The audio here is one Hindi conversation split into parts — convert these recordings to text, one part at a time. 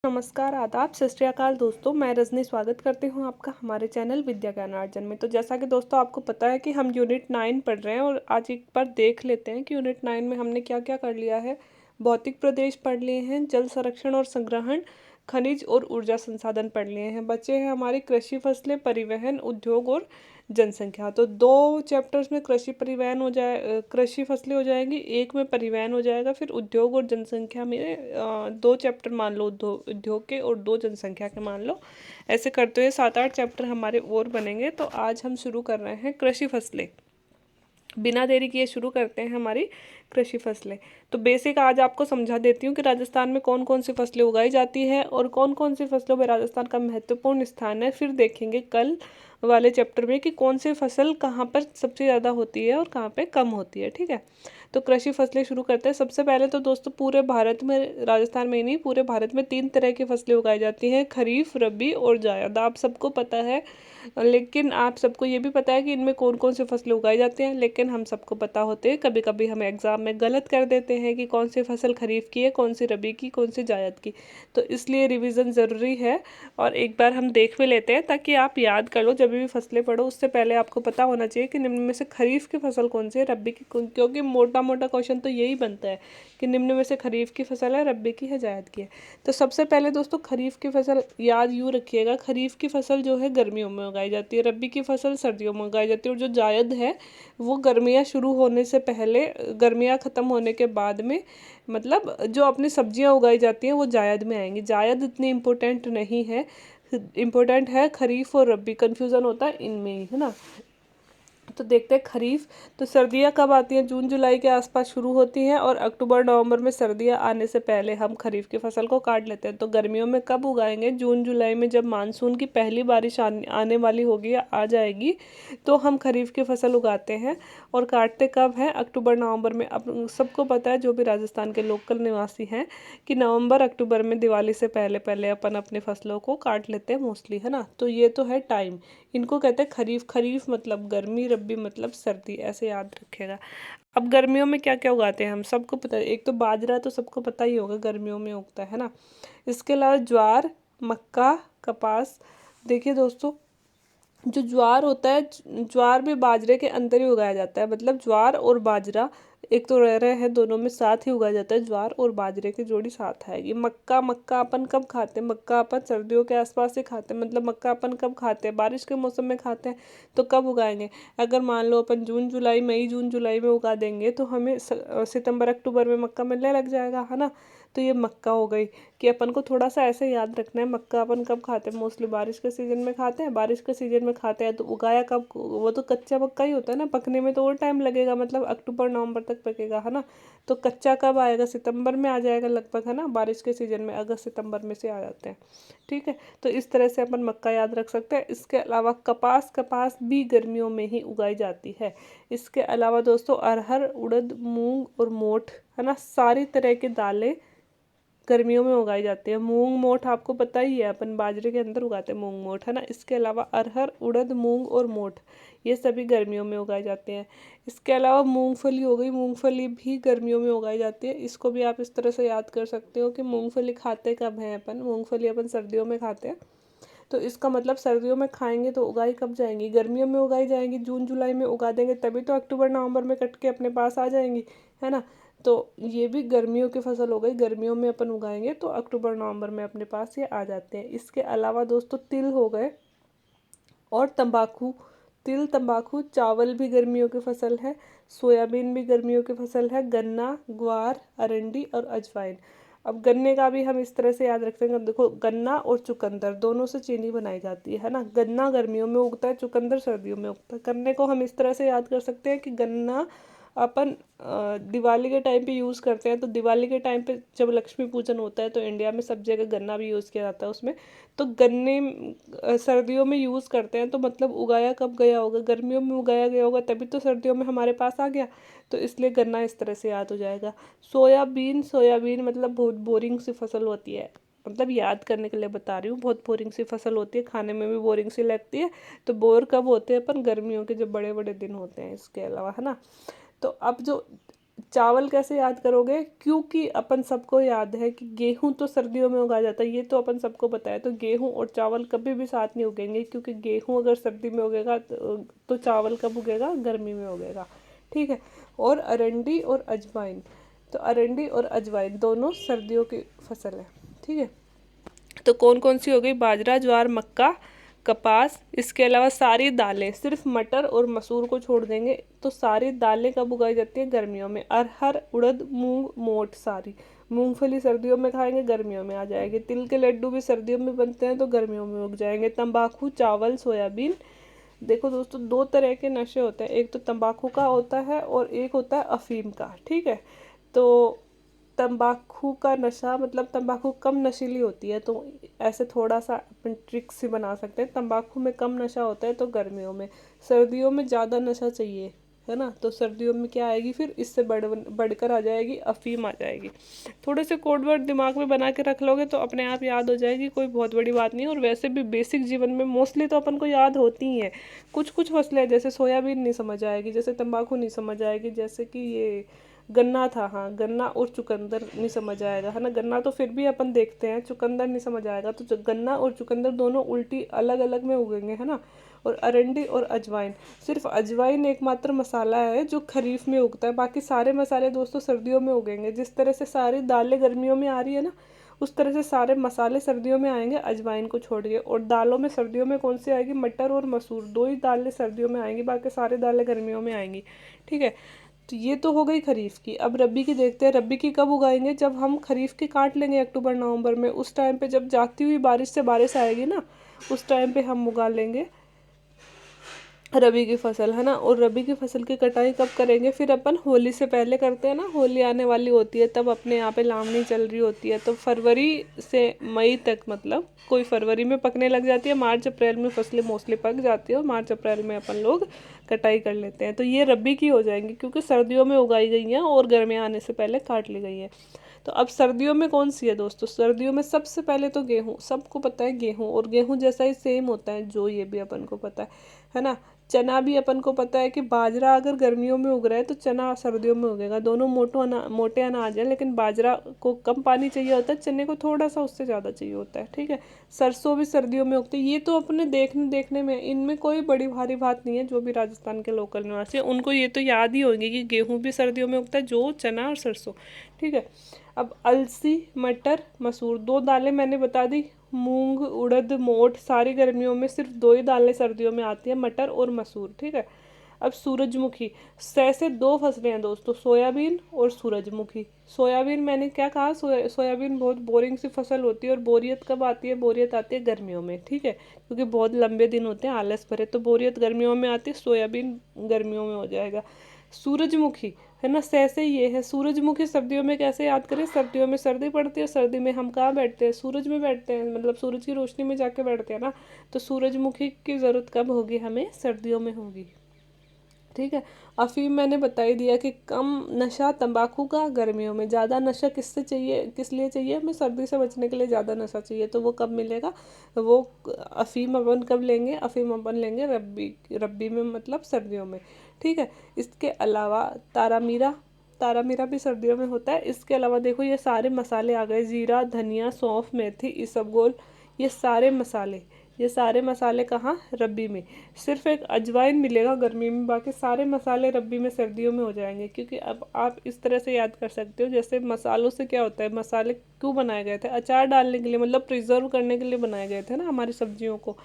नमस्कार, आदाब, सत श्री अकाल दोस्तों। मैं रजनी स्वागत करती हूँ आपका हमारे चैनल विद्या ज्ञानार्जन में। तो जैसा कि दोस्तों आपको पता है कि हम यूनिट 9 पढ़ रहे हैं और आज एक बार देख लेते हैं कि यूनिट 9 में हमने क्या क्या कर लिया है। भौतिक प्रदेश पढ़ लिए हैं, जल संरक्षण और संग्रहण, खनिज और ऊर्जा संसाधन पढ़ लिए हैं। बचे हैं हमारी कृषि, फसलें, परिवहन, उद्योग और जनसंख्या। तो 2 चैप्टर्स में कृषि परिवहन हो जाए, कृषि फसलें हो जाएंगी, एक में परिवहन हो जाएगा। फिर उद्योग और जनसंख्या में 2 चैप्टर मान लो उद्योग के और 2 जनसंख्या के मान लो। ऐसे करते हुए 7-8 चैप्टर हमारे और बनेंगे। तो आज हम शुरू कर रहे हैं कृषि फसलें। बिना देरी किए शुरू करते हैं हमारी कृषि फसलें। तो बेसिक आज आपको समझा देती हूँ कि राजस्थान में कौन कौन सी फसलें उगाई जाती है और कौन कौन सी फसलों में राजस्थान का महत्वपूर्ण स्थान है। फिर देखेंगे कल वाले चैप्टर में कि कौन सी फसल कहाँ पर सबसे ज़्यादा होती है और कहाँ पे कम होती है। ठीक है, तो कृषि फसलें शुरू करते हैं। सबसे पहले तो दोस्तों पूरे भारत में, राजस्थान में ही नहीं पूरे भारत में 3 तरह की फसलें उगाई जाती हैं, खरीफ, रबी और जायद। आप सबको पता है, लेकिन आप सबको ये भी पता है कि इनमें कौन कौन सी फसलें उगाई जाती हैं, लेकिन हम सबको पता होते हैं कभी कभी हम एग्ज़ाम में गलत कर देते हैं कि कौन सी फसल खरीफ की है, कौन सी रबी की, कौन सी जायद की। तो इसलिए रिवीजन ज़रूरी है और एक बार हम देख भी लेते हैं ताकि आप याद कर लो। जब भी फसलें पढ़ो उससे पहले आपको पता होना चाहिए कि निम्न में से खरीफ की फसल कौन सी है, रबी की क्योंकि मोटा मोटा क्वेश्चन तो यही बनता है कि निम्न में से खरीफ की फसल है, रबी की है, जायद की है। तो सबसे पहले दोस्तों खरीफ की फसल याद यूँ रखिएगा, खरीफ की फसल जो है गर्मियों में उगाई जाती है, रबी की फसल सर्दियों में उगाई जाती है और जो जायद है वो गर्मियाँ शुरू होने से पहले, गर्मियाँ ख़त्म होने के बाद में, मतलब जो अपनी सब्जियां उगाई जाती हैं वो जायद में आएंगी। जायद इतनी इम्पोर्टेंट नहीं है, इम्पोर्टेंट है खरीफ और रबी, कन्फ्यूज़न होता है इनमें ही, है ना। तो देखते हैं खरीफ। तो सर्दियाँ कब आती हैं? जून जुलाई के आसपास शुरू होती हैं और अक्टूबर नवंबर में सर्दियाँ आने से पहले हम खरीफ की फसल को काट लेते हैं। तो गर्मियों में कब उगाएंगे? जून जुलाई में, जब मानसून की पहली बारिश आने वाली होगी या आ जाएगी तो हम खरीफ की फसल उगाते हैं। और काटते कब हैं? अक्टूबर नवंबर में। अब सबको पता है जो भी राजस्थान के लोकल निवासी हैं कि नवंबर अक्टूबर में दिवाली से पहले पहले अपन अपनी फसलों को काट लेते हैं मोस्टली, है ना। तो ये तो है टाइम। इनको कहते हैं खरीफ। खरीफ मतलब गर्मी, रबी मतलब सर्दी, ऐसे याद रखेगा। अब गर्मियों में क्या क्या उगाते हैं हम सबको पता है। एक तो बाजरा तो सबको पता ही होगा, गर्मियों में उगता है ना। इसके अलावा ज्वार, मक्का, कपास। देखिए दोस्तों, जो ज्वार होता है, ज्वार भी बाजरे के अंदर ही उगाया जाता है। मतलब ज्वार और बाजरा एक तो रह रहे हैं, दोनों में साथ ही उगाया जाता है। ज्वार और बाजरे की जोड़ी साथ आएगी। मक्का, मक्का अपन कब खाते हैं? मक्का अपन सर्दियों के आसपास ही खाते हैं। मतलब मक्का अपन कब खाते हैं? बारिश के मौसम में खाते हैं। तो कब उगाएंगे? अगर मान लो अपन जून जुलाई, मई जून जुलाई में उगा देंगे तो हमें सितंबर अक्टूबर में मक्का मिलने लग जाएगा, है ना। तो ये मक्का हो गई कि अपन को थोड़ा सा ऐसे याद रखना है। मक्का अपन कब खाते हैं? मोस्टली बारिश के सीजन में खाते हैं। बारिश के सीजन में खाते हैं तो उगाया कब? वो तो कच्चा मक्का ही होता है ना, पकने में तो और टाइम लगेगा, मतलब अक्टूबर नवंबर तक पकेगा, है ना। तो कच्चा कब आएगा? सितंबर में आ जाएगा लगभग, है ना। बारिश के सीजन में अगस्त सितंबर में से आ जाते हैं। ठीक है, तो इस तरह से अपन मक्का याद रख सकते हैं। इसके अलावा कपास, कपास भी गर्मियों में ही उगाई जाती है। इसके अलावा दोस्तों अरहर, उड़द, मूंग और मोठ, है ना। सारी तरह की दालें गर्मियों में उगाई जाती है। मूंग मोठ आपको पता ही है, अपन बाजरे के अंदर उगाते हैं मूंग मोठ, है ना। इसके अलावा अरहर, उड़द, मूंग और मोठ ये सभी गर्मियों में उगाए जाते हैं। इसके अलावा मूंगफली हो गई, मूंगफली भी गर्मियों में उगाई जाती है। इसको भी आप इस तरह से याद कर सकते हो कि मूंगफली खाते कब हैं अपन? मूंगफली अपन सर्दियों में खाते हैं। तो इसका मतलब सर्दियों में खाएंगे तो उगाई कब जाएंगी? गर्मियों में उगाई जाएंगी। जून जुलाई में उगा देंगे तभी तो अक्टूबर नवंबर में कट के अपने पास आ जाएंगी, है ना। तो ये भी गर्मियों की फसल हो गई, गर्मियों में अपन उगाएंगे तो अक्टूबर नवंबर में अपने पास ये आ जाते हैं। इसके अलावा दोस्तों तिल हो गए और तंबाकू। तिल, तंबाकू, चावल भी गर्मियों की फसल है। सोयाबीन भी गर्मियों की फसल है। गन्ना, ग्वार, अरंडी और अजवाइन। अब गन्ने का भी हम इस तरह से याद रखते हैं। देखो, गन्ना और चुकंदर दोनों से चीनी बनाई जाती है ना। गन्ना गर्मियों में उगता है, चुकंदर सर्दियों में उगता है। गन्ने को हम इस तरह से याद कर सकते हैं कि गन्ना अपन दिवाली के टाइम पे यूज़ करते हैं। तो दिवाली के टाइम पे जब लक्ष्मी पूजन होता है तो इंडिया में सब जगह गन्ना भी यूज़ किया जाता है उसमें। तो गन्ने सर्दियों में यूज़ करते हैं तो मतलब उगाया कब गया होगा? गर्मियों में उगाया गया होगा तभी तो सर्दियों में हमारे पास आ गया। तो इसलिए गन्ना इस तरह से याद हो जाएगा। सोयाबीन, सोयाबीन मतलब बहुत बोरिंग सी फसल होती है, मतलब याद करने के लिए बता रही हूँ। बहुत बोरिंग सी फसल होती है, खाने में भी बोरिंग सी लगती है। तो बोर कब होते हैं अपन? गर्मियों के जब बड़े बड़े दिन होते हैं। इसके अलावा, है ना। तो अब जो चावल कैसे याद करोगे, क्योंकि अपन सबको याद है कि गेहूं तो सर्दियों में उगाया जाता है, ये तो अपन सबको पता है। तो गेहूं और चावल कभी भी साथ नहीं उगेंगे, क्योंकि गेहूं अगर सर्दी में उगेगा तो चावल कब उगेगा, गर्मी में उगेगा। ठीक है। और अरंडी और अजवाइन, तो अरंडी और अजवाइन दोनों सर्दियों की फसल है। ठीक है। तो कौन कौन सी हो गई, बाजरा, ज्वार, मक्का, कपास। इसके अलावा सारी दालें, सिर्फ मटर और मसूर को छोड़ देंगे तो सारी दालें कब उगाई जाती है, गर्मियों में। अरहर, उड़द, मूंग, मोठ सारी। मूंगफली सर्दियों में खाएंगे, गर्मियों में आ जाएगी। तिल के लड्डू भी सर्दियों में बनते हैं तो गर्मियों में उग जाएंगे। तंबाकू, चावल, सोयाबीन। देखो दोस्तों, दो तरह के नशे होते हैं, एक तो तंबाकू का होता है और एक होता है अफीम का। ठीक है। तो तंबाकू का नशा मतलब तंबाकू कम नशीली होती है, तो ऐसे थोड़ा सा अपन ट्रिक से बना सकते हैं। तंबाकू में कम नशा होता है तो गर्मियों में, सर्दियों में ज़्यादा नशा चाहिए, है ना। तो सर्दियों में क्या आएगी फिर, इससे बढ़कर आ जाएगी अफीम आ जाएगी। थोड़े से कोड वर्ड दिमाग में बना के रख लोगे तो अपने आप याद हो जाएगी, कोई बहुत बड़ी बात नहीं है। और वैसे भी बेसिक जीवन में मोस्टली तो अपन को याद होती ही है। कुछ कुछ फसलें जैसे सोयाबीन नहीं समझ आएगी, जैसे तंबाकू नहीं समझ आएगी, जैसे कि ये गन्ना था, हाँ गन्ना और चुकंदर नहीं समझ आएगा, है ना। गन्ना तो फिर भी अपन देखते हैं, चुकंदर नहीं समझ आएगा। तो गन्ना और चुकंदर दोनों उल्टी अलग अलग में उगेंगे, है ना। और अरंडी और अजवाइन, सिर्फ अजवाइन एकमात्र मसाला है जो खरीफ में उगता है, बाकी सारे मसाले दोस्तों सर्दियों में उगेंगे। जिस तरह से सारी दालें गर्मियों में आ रही है ना, उस तरह से सारे मसाले सर्दियों में आएंगे, अजवाइन को छोड़ के। और दालों में सर्दियों में कौन सी आएगी, मटर और मसूर, दो ही दालें सर्दियों में आएंगी, बाकी सारी दालें गर्मियों में आएंगी। ठीक है। तो ये तो हो गई खरीफ की। अब रबी की देखते हैं, रबी की कब उगाएंगे, जब हम खरीफ की काट लेंगे अक्टूबर नवंबर में, उस टाइम पे जब जाती हुई बारिश से बारिश आएगी ना, उस टाइम पे हम उगा लेंगे रबी की फसल, है ना। और रबी की फसल की कटाई कब करेंगे, फिर अपन होली से पहले करते हैं ना, होली आने वाली होती है तब अपने यहाँ पे लावणी चल रही होती है, तो फरवरी से मई तक, मतलब कोई फरवरी में पकने लग जाती है, मार्च अप्रैल में फसलें मोस्टली पक जाती है और मार्च अप्रैल में अपन लोग कटाई कर लेते हैं। तो ये रबी की हो जाएंगी, क्योंकि सर्दियों में उगाई गई हैं और गर्मियाँ आने से पहले काट ली गई है। तो अब सर्दियों में कौन सी है दोस्तों, सर्दियों में सबसे पहले तो गेहूँ, सबको पता है गेहूँ, और गेहूँ जैसा ही सेम होता है जो, ये भी अपन को पता है ना। चना भी अपन को पता है कि बाजरा अगर गर्मियों में उग रहा है तो चना सर्दियों में उगेगा, दोनों मोटे अनाज है, लेकिन बाजरा को कम पानी चाहिए होता है, चने को थोड़ा सा उससे ज़्यादा चाहिए होता है। ठीक है। सरसों भी सर्दियों में उगती है। ये तो अपने देखने देखने में, इनमें कोई बड़ी भारी बात नहीं है। जो भी राजस्थान के लोकल निवासी हैं उनको ये तो याद ही होंगे कि गेहूँ भी सर्दियों में उगता है, जो चना और सरसों। ठीक है। अब अलसी, मटर, मसूर, दो दालें मैंने बता दी। मूंग, उड़द, मोठ सारी गर्मियों में, सिर्फ दो ही दालें सर्दियों में आती हैं, मटर और मसूर। ठीक है। अब सूरजमुखी, से दो फसलें हैं दोस्तों, सोयाबीन और सूरजमुखी। सोयाबीन मैंने क्या कहा, सोयाबीन बहुत बोरिंग सी फसल होती है, और बोरियत कब आती है, बोरियत आती है गर्मियों में। ठीक है। क्योंकि बहुत लंबे दिन होते हैं आलस भरे, तो बोरियत गर्मियों में आती है, सोयाबीन गर्मियों में हो जाएगा। सूरजमुखी, है ना, से ये है। सूरजमुखी सर्दियों में कैसे याद करें, सर्दियों में सर्दी पड़ती है, सर्दी में हम कहाँ बैठते हैं, सूरज में बैठते हैं, मतलब सूरज की रोशनी में जाके बैठते हैं ना। तो सूरजमुखी की ज़रूरत कब होगी हमें, सर्दियों में होगी। ठीक है। अफीम मैंने बता ही दिया कि कम नशा तंबाकू का गर्मियों में, ज़्यादा नशा किससे चाहिए, किस लिए चाहिए हमें, सर्दी से बचने के लिए ज़्यादा नशा चाहिए। तो वो कब मिलेगा, वो अफीम अपन कब लेंगे, अफीम अपन लेंगे रब्बी, रब्बी में मतलब सर्दियों में। ठीक है। इसके अलावा तारा मीरा, तारा मीरा भी सर्दियों में होता है। इसके अलावा देखो ये सारे मसाले आ गए, जीरा, धनिया, सौंफ, मेथी, इसबगोल, ये सारे मसाले, ये सारे मसाले कहाँ, रब्बी में। सिर्फ एक अजवाइन मिलेगा गर्मी में, बाकी सारे मसाले रब्बी में सर्दियों में हो जाएंगे। क्योंकि अब आप इस तरह से याद कर सकते हो, जैसे मसालों से क्या होता है, मसाले क्यों बनाए गए थे, अचार डालने के लिए, मतलब प्रिजर्व करने के लिए बनाए गए थे ना हमारी सब्जियों को।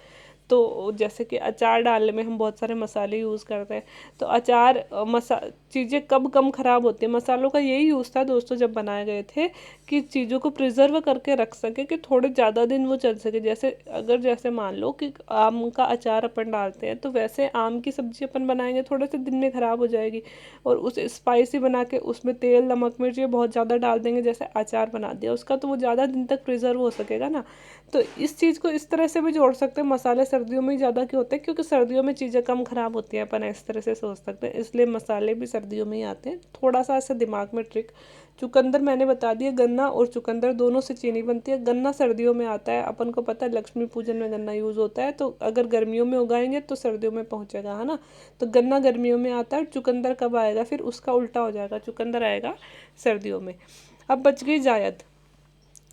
तो जैसे कि अचार डालने में हम बहुत सारे मसाले यूज़ करते हैं। तो अचार चीज़ें कब कम ख़राब होती हैं, मसालों का यही यूज़ था दोस्तों जब बनाए गए थे, कि चीज़ों को प्रिजर्व करके रख सके, कि थोड़े ज़्यादा दिन वो चल सके। जैसे अगर जैसे मान लो कि आम का अचार अपन डालते हैं, तो वैसे आम की सब्ज़ी अपन बनाएंगे थोड़े से दिन में ख़राब हो जाएगी, और उसे स्पाइसी बना के उसमें तेल, नमक, मिर्च ये बहुत ज़्यादा डाल देंगे, जैसे अचार बना दिया उसका, तो वो ज़्यादा दिन तक प्रिजर्व हो सकेगा ना। तो इस चीज़ को इस तरह से भी जोड़ सकते हैं, मसाले सर्दियों में ही ज़्यादा क्यों होते हैं, क्योंकि सर्दियों में चीज़ें कम ख़राब होती हैं, अपन इस तरह से सोच सकते हैं, इसलिए मसाले भी सर्दियों में ही आते हैं। थोड़ा सा ऐसे दिमाग में ट्रिक चुकंदर मैंने बता दिया, गन्ना और चुकंदर दोनों से चीनी बनती है। गन्ना सर्दियों में आता है, अपन को पता है लक्ष्मी पूजन में गन्ना यूज़ होता है, तो अगर गर्मियों में उगाएंगे तो सर्दियों में पहुंचेगा, है ना। तो गन्ना गर्मियों में आता है, चुकंदर कब आएगा, फिर उसका उल्टा हो जाएगा, चुकंदर आएगा सर्दियों में। अब बच गई जायद।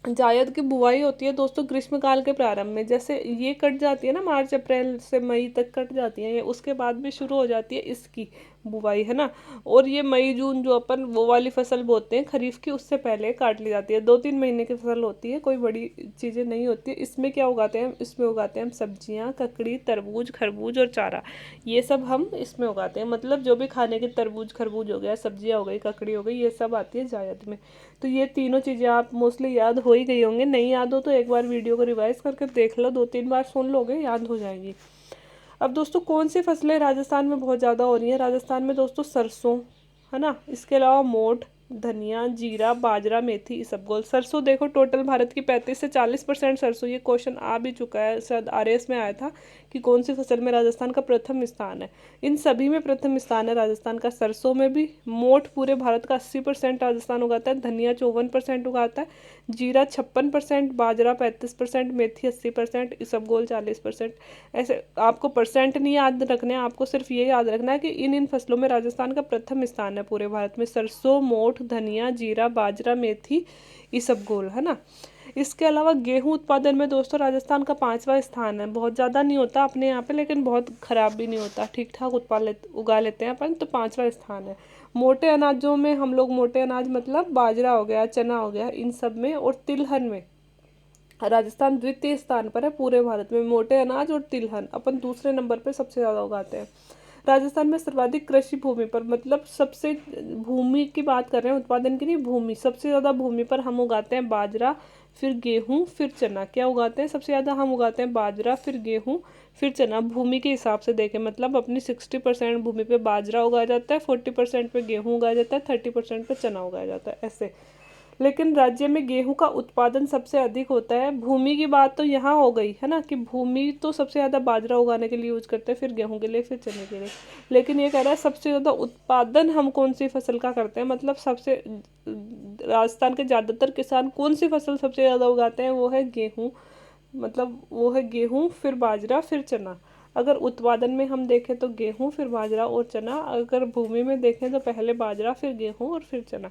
जायद की बुआई होती है दोस्तों ग्रीष्मकाल के प्रारंभ में, जैसे ये कट जाती है ना, मार्च अप्रैल से मई तक कट जाती है ये, उसके बाद भी शुरू हो जाती है इसकी बुआई, है ना। और ये मई जून जो अपन वो वाली फसल बोते हैं खरीफ की, उससे पहले काट ली जाती है। 2-3 महीने की फसल होती है, कोई बड़ी चीज़ें नहीं होती है। इसमें क्या उगाते हैं, इसमें उगाते हैं हम सब्जियां, ककड़ी, तरबूज, खरबूज और चारा, ये सब हम इसमें उगाते हैं। मतलब जो भी खाने के, तरबूज खरबूज हो गया, सब्जियां हो गई, ककड़ी हो गई, ये सब आती है जायद में। तो ये तीनों चीज़ें आप मोस्टली याद हो ही गई होंगे, नहीं याद हो तो एक बार वीडियो को रिवाइज करके देख लो, 2-3 बार सुन लोगे, याद हो जाएगी। अब दोस्तों कौन सी फसलें राजस्थान में बहुत ज़्यादा हो रही हैं, राजस्थान में दोस्तों सरसों, है ना, इसके अलावा मोठ, धनिया, जीरा, बाजरा, मेथी, इसबगोल। सरसों देखो टोटल भारत की 35 से 40% सरसों, ये क्वेश्चन आ भी चुका है, शायद आरएएस में आया था कि कौन सी फसल में राजस्थान का प्रथम स्थान है। इन सभी में प्रथम स्थान है राजस्थान का, सरसों में भी। मोठ पूरे भारत का 80% राजस्थान उगाता है, धनिया 54% उगाता है, जीरा 56%, बाजरा 35%, मेथी 80%, इसबगोल 40%। ऐसे आपको परसेंट नहीं याद रखना है, आपको सिर्फ ये याद रखना है कि इन फसलों में राजस्थान का प्रथम स्थान है पूरे भारत में, सरसों, मोठ, धनिया, जीरा, बाजरा, मेथी, इसबगोल, है ना। इसके अलावा गेहूं उत्पादन में दोस्तों राजस्थान का 5वां स्थान है। बहुत ज़्यादा नहीं होता अपने यहाँ पे, लेकिन बहुत ख़राब भी नहीं होता, ठीक ठाक उगा लेते हैं अपन, तो 5वां स्थान है। मोटे अनाजों में हम लोग, मोटे अनाज मतलब बाजरा हो गया, चना हो गया, इन सब में, और तिलहन में राजस्थान द्वितीय स्थान पर है पूरे भारत में। मोटे अनाज और तिलहन अपन दूसरे नंबर पे सबसे ज़्यादा उगाते हैं। राजस्थान में सर्वाधिक कृषि भूमि पर, मतलब सबसे, भूमि की बात कर रहे हैं, उत्पादन की नहीं, भूमि, सबसे ज़्यादा भूमि पर हम उगाते हैं बाजरा, फिर गेहूं, फिर चना। क्या उगाते हैं सबसे ज़्यादा, हम उगाते हैं बाजरा, फिर गेहूं, फिर चना। भूमि के हिसाब से देखें, मतलब अपनी 60% भूमि पे बाजरा उगाया जाता है, 40% पे गेहूं उगाया जाता है, 30% पे चना उगाया जाता है, ऐसे। लेकिन राज्य में गेहूं का उत्पादन सबसे अधिक होता है। भूमि की बात तो यहाँ हो गई, है ना, कि भूमि तो सबसे ज़्यादा बाजरा उगाने के लिए यूज करते हैं, फिर गेहूं के लिए, फिर चने के लिए। लेकिन ये कह रहा है सबसे ज़्यादा उत्पादन हम कौन सी फसल का करते हैं, मतलब सबसे, राजस्थान के ज़्यादातर किसान कौन सी फसल सबसे ज़्यादा उगाते हैं, वो है गेहूँ, मतलब वो है गेहूँ, फिर बाजरा, फिर चना। अगर उत्पादन में हम देखें तो गेहूँ, फिर बाजरा और चना। अगर भूमि में देखें तो पहले बाजरा, फिर गेहूँ और फिर चना।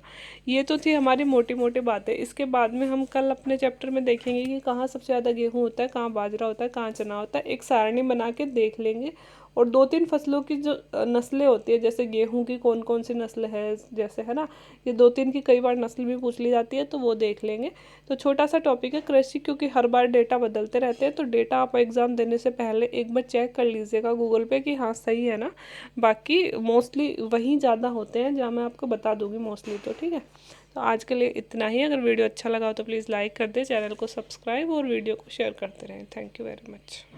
ये तो थी हमारी मोटी मोटी बातें। इसके बाद में हम कल अपने चैप्टर में देखेंगे कि कहाँ सबसे ज़्यादा गेहूँ होता है, कहाँ बाजरा होता है, कहाँ चना होता है, एक सारणी बना के देख लेंगे। और 2-3 फसलों की जो नस्लें होती है, जैसे गेहूं की कौन कौन सी नस्ल है, जैसे, है ना, ये 2-3 की कई बार नस्ल भी पूछ ली जाती है, तो वो देख लेंगे। तो छोटा सा टॉपिक है कृषि, क्योंकि हर बार डेटा बदलते रहते हैं, तो डेटा आप एग्ज़ाम देने से पहले एक बार चेक कर लीजिएगा गूगल पे कि हाँ सही है ना। बाकी मोस्टली वहीं ज़्यादा होते हैं जहाँ मैं आपको बता दूँगी मोस्टली, तो ठीक है। तो आज के लिए इतना ही। अगर वीडियो अच्छा लगा हो तो प्लीज़ लाइक कर दें, चैनल को सब्सक्राइब और वीडियो को शेयर करते रहें। Thank you very much.